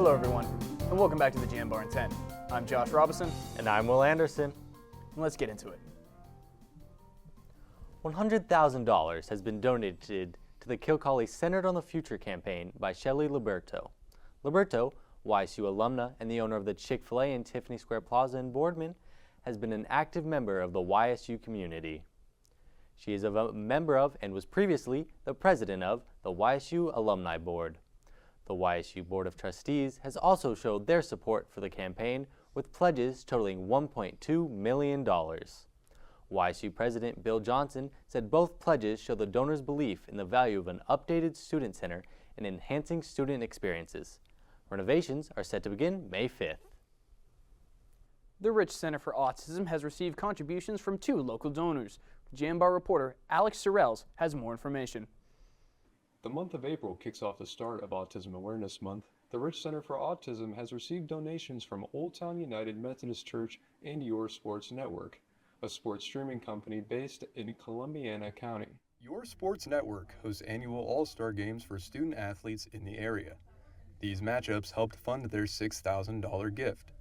Hello everyone, and welcome back to the Jambar in 10. I'm Josh Robinson. And I'm Will Anderson. And let's get into it. $100,000 has been donated to the Kilcawley Centered on the Future campaign by Shelley Liberto. Liberto, YSU alumna and the owner of the Chick-fil-A in Tiffany Square Plaza in Boardman, has been an active member of the YSU community. She is a member of and was previously the president of the YSU Alumni Board. The YSU Board of Trustees has also showed their support for the campaign with pledges totaling $1.2 million. YSU President Bill Johnson said both pledges show the donors' belief in the value of an updated student center and enhancing student experiences. Renovations are set to begin May 5th. The Rich Center for Autism has received contributions from 2 local donors. Jambar reporter Alex Sorrells has more information. The month of April kicks off the start of Autism Awareness Month. The Rich Center for Autism has received donations from Old Town United Methodist Church and Your Sports Network, a sports streaming company based in Columbiana County. Your Sports Network hosts annual All-Star games for student athletes in the area. These matchups helped fund their $6,000 gift.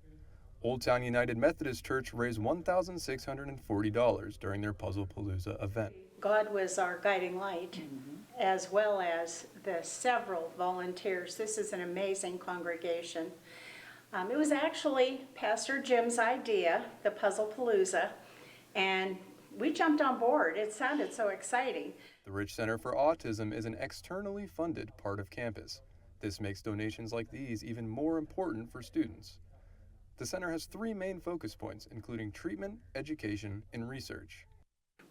Old Town United Methodist Church raised $1,640 during their Puzzle-Palooza event. God was our guiding light, as well as the several volunteers. This is an amazing congregation. It was actually Pastor Jim's idea, the Puzzle-Palooza, and we jumped on board. It sounded so exciting. The Rich Center for Autism is an externally funded part of campus. This makes donations like these even more important for students. The center has 3 main focus points, including treatment, education, and research.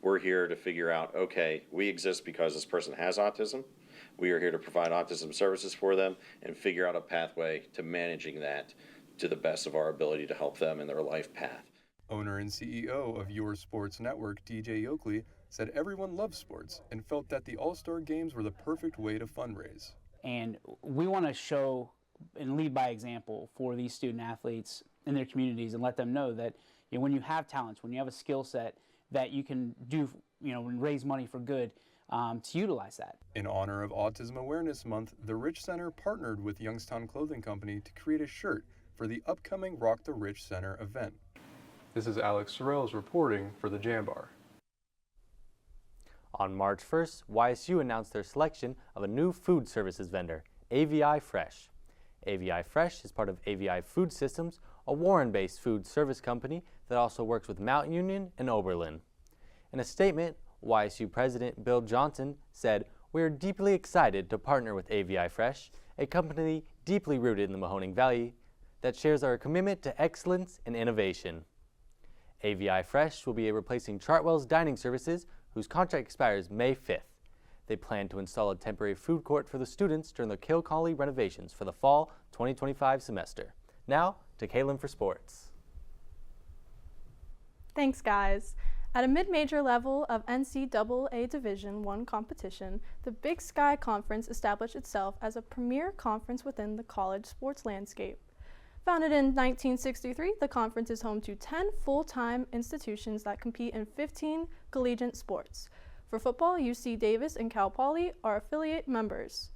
We're here to figure out, okay, we exist because this person has autism. We are here to provide autism services for them and figure out a pathway to managing that to the best of our ability to help them in their life path. Owner and CEO of Your Sports Network, DJ Yoakley, said everyone loves sports and felt that the All-Star Games were the perfect way to fundraise. And we want to show and lead by example for these student athletes in their communities and let them know that when you have talents, when you have a skill set, that you can do, and raise money for good to utilize that. In honor of Autism Awareness Month, the Rich Center partnered with Youngstown Clothing Company to create a shirt for the upcoming Rock the Rich Center event. This is Alex Sorrells reporting for the Jambar. On March 1st, YSU announced their selection of a new food services vendor, AVI Fresh. AVI Fresh is part of AVI Food Systems, a Warren-based food service company that also works with Mount Union and Oberlin. In a statement, YSU President Bill Johnson said, "We are deeply excited to partner with AVI Fresh, a company deeply rooted in the Mahoning Valley that shares our commitment to excellence and innovation." AVI Fresh will be replacing Chartwell's dining services, whose contract expires May 5th. They plan to install a temporary food court for the students during the Kilcawley renovations for the fall 2025 semester. Now to Kaylin for sports. Thanks, guys. At a mid-major level of NCAA Division I competition, the Big Sky Conference established itself as a premier conference within the college sports landscape. Founded in 1963, the conference is home to 10 full-time institutions that compete in 15 collegiate sports. For football, UC Davis and Cal Poly are affiliate members.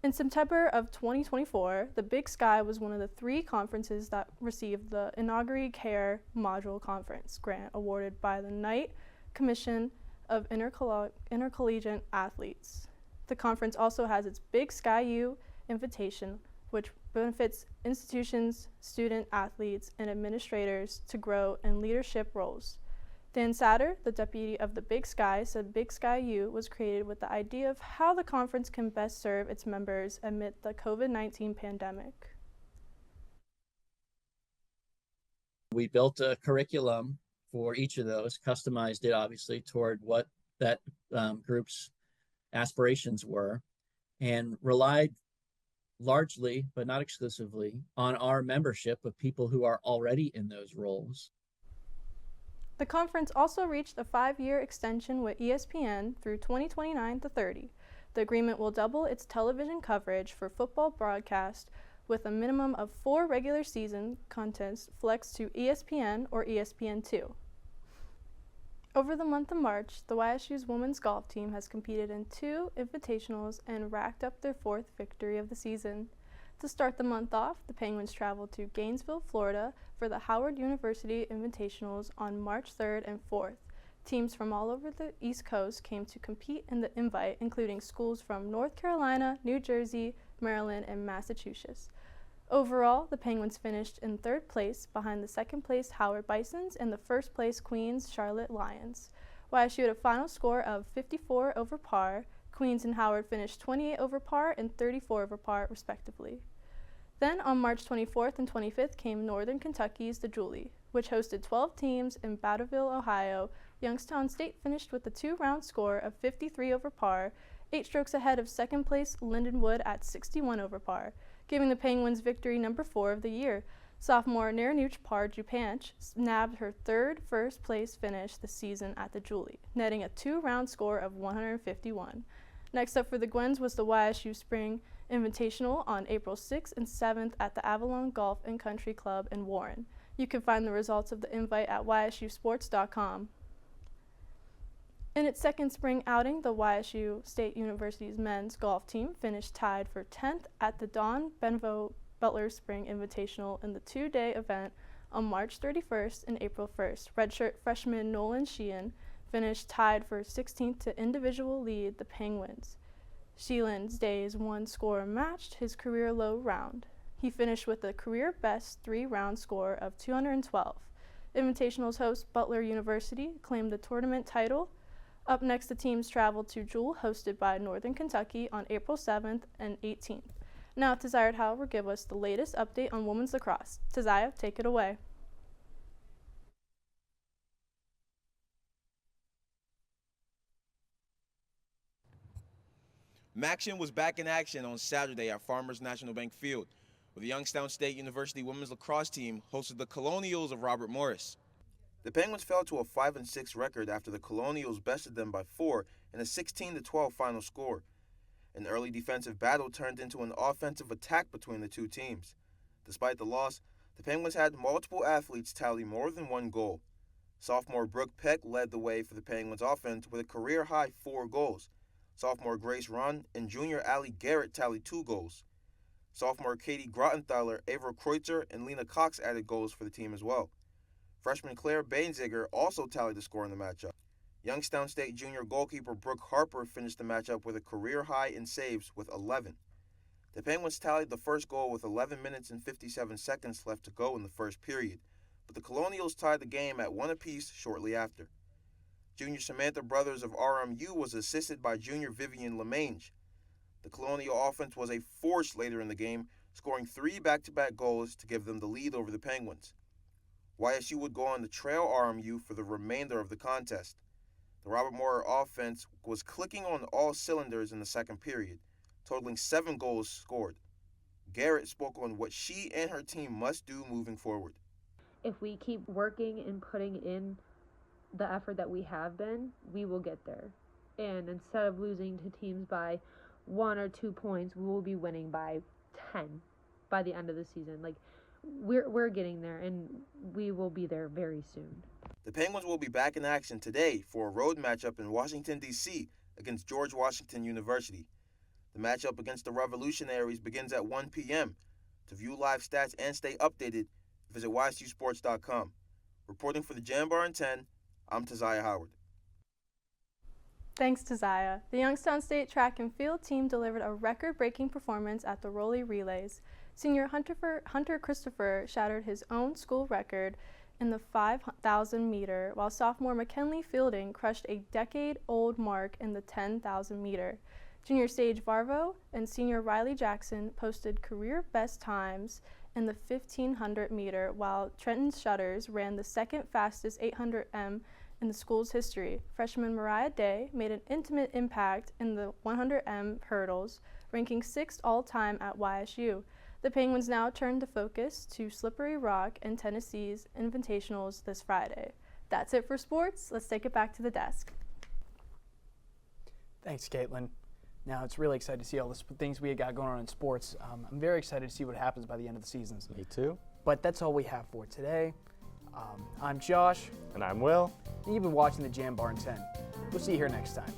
In September of 2024, the Big Sky was one of the 3 conferences that received the inaugural CARE Module Conference grant awarded by the Knight Commission of Intercollegiate Athletes. The conference also has its Big Sky U invitation, which benefits institutions, student athletes, and administrators to grow in leadership roles. Dan Satter, the deputy of the Big Sky, said Big Sky U was created with the idea of how the conference can best serve its members amid the COVID-19 pandemic. We built a curriculum for each of those, customized it obviously toward what that group's aspirations were, and relied largely, but not exclusively, on our membership of people who are already in those roles. The conference also reached a 5-year extension with ESPN through 2029 to 30. The agreement will double its television coverage for football broadcast with a minimum of 4 regular season contests flexed to ESPN or ESPN2. Over the month of March, the YSU's women's golf team has competed in 2 invitationals and racked up their 4th victory of the season. To start the month off, the Penguins traveled to Gainesville, Florida for the Howard University Invitationals on March 3rd and 4th. Teams from all over the East Coast came to compete in the invite, including schools from North Carolina, New Jersey, Maryland, and Massachusetts. Overall, the Penguins finished in third place behind the second place Howard Bisons and the first place Queens Charlotte Lions. YSU had a final score of 54 over par. Queens and Howard finished 28 over par and 34 over par, respectively. Then on March 24th and 25th came Northern Kentucky's The Julie, which hosted 12 teams in Bataville, Ohio. Youngstown State finished with a 2-round score of 53 over par, 8 strokes ahead of second place Lindenwood at 61 over par, giving the Penguins victory number 4 of the year. Sophomore Naranuch Par Jupanch nabbed her third first place finish this season at the Julie, netting a 2-round score of 151. Next up for the Gwens was the YSU Spring Invitational on April 6th and 7th at the Avalon Golf and Country Club in Warren. You can find the results of the invite at ysusports.com. In its second spring outing, the YSU State University's men's golf team finished tied for 10th at the Don Benvo Butler Spring Invitational in the 2-day event on March 31st and April 1st. Redshirt freshman Nolan Sheehan finished tied for 16th to individual lead the Penguins. Sheehan's day's one score matched his career low round. He finished with a career best 3-round score of 212. Invitational's host Butler University claimed the tournament title. Up next, the teams traveled to Jewel, hosted by Northern Kentucky on April 7th and 18th. Now, Tazia Howell will give us the latest update on women's lacrosse. Tazia, take it away. Maction was back in action on Saturday at Farmers National Bank Field, where the Youngstown State University women's lacrosse team hosted the Colonials of Robert Morris. The Penguins fell to a 5-6 record after the Colonials bested them by 4 in a 16-12 final score. An early defensive battle turned into an offensive attack between the two teams. Despite the loss, the Penguins had multiple athletes tally more than one goal. Sophomore Brooke Peck led the way for the Penguins offense with a career-high 4 goals. Sophomore Grace Run and junior Allie Garrett tallied 2 goals. Sophomore Katie Grottenthaler, Avro Kreutzer, and Lena Cox added goals for the team as well. Freshman Claire Bainziger also tallied the score in the matchup. Youngstown State junior goalkeeper Brooke Harper finished the matchup with a career high in saves with 11. The Penguins tallied the first goal with 11 minutes and 57 seconds left to go in the first period, but the Colonials tied the game at 1 apiece shortly after. Junior Samantha Brothers of RMU was assisted by junior Vivian LeMange. The Colonial offense was a force later in the game, scoring 3 back-to-back goals to give them the lead over the Penguins. YSU would go on to trail RMU for the remainder of the contest. The Robert Moore offense was clicking on all cylinders in the second period, totaling 7 goals scored. Garrett spoke on what she and her team must do moving forward. If we keep working and putting in the effort that we have been, we will get there. And instead of losing to teams by 1 or 2 points, we will be winning by 10 by the end of the season. Like, we're getting there, and we will be there very soon. The Penguins will be back in action today for a road matchup in Washington, D.C. against George Washington University. The matchup against the Revolutionaries begins at 1 p.m. To view live stats and stay updated, visit ysusports.com. Reporting for the Jambar in 10, I'm Tazia Howard. Thanks, Tazia. The Youngstown State track and field team delivered a record-breaking performance at the Rolly Relays. Senior Hunter Christopher shattered his own school record in the 5,000 meter, while sophomore McKinley Fielding crushed a decade-old mark in the 10,000 meter. Junior Sage Varvo and senior Riley Jackson posted career best times in the 1,500 meter, while Trenton Shutters ran the second fastest 800 m in the school's history. Freshman Mariah Day made an intimate impact in the 100 m hurdles, ranking 6th all-time at YSU. The Penguins now turn the focus to Slippery Rock and Tennessee's Invitationals this Friday. That's it for sports. Let's take it back to the desk. Thanks, Caitlin. Now, it's really exciting to see all the things we got going on in sports. I'm very excited to see what happens by the end of the seasons. Me too. But that's all we have for today. I'm Josh. And I'm Will. And you've been watching the Jambar in 10. We'll see you here next time.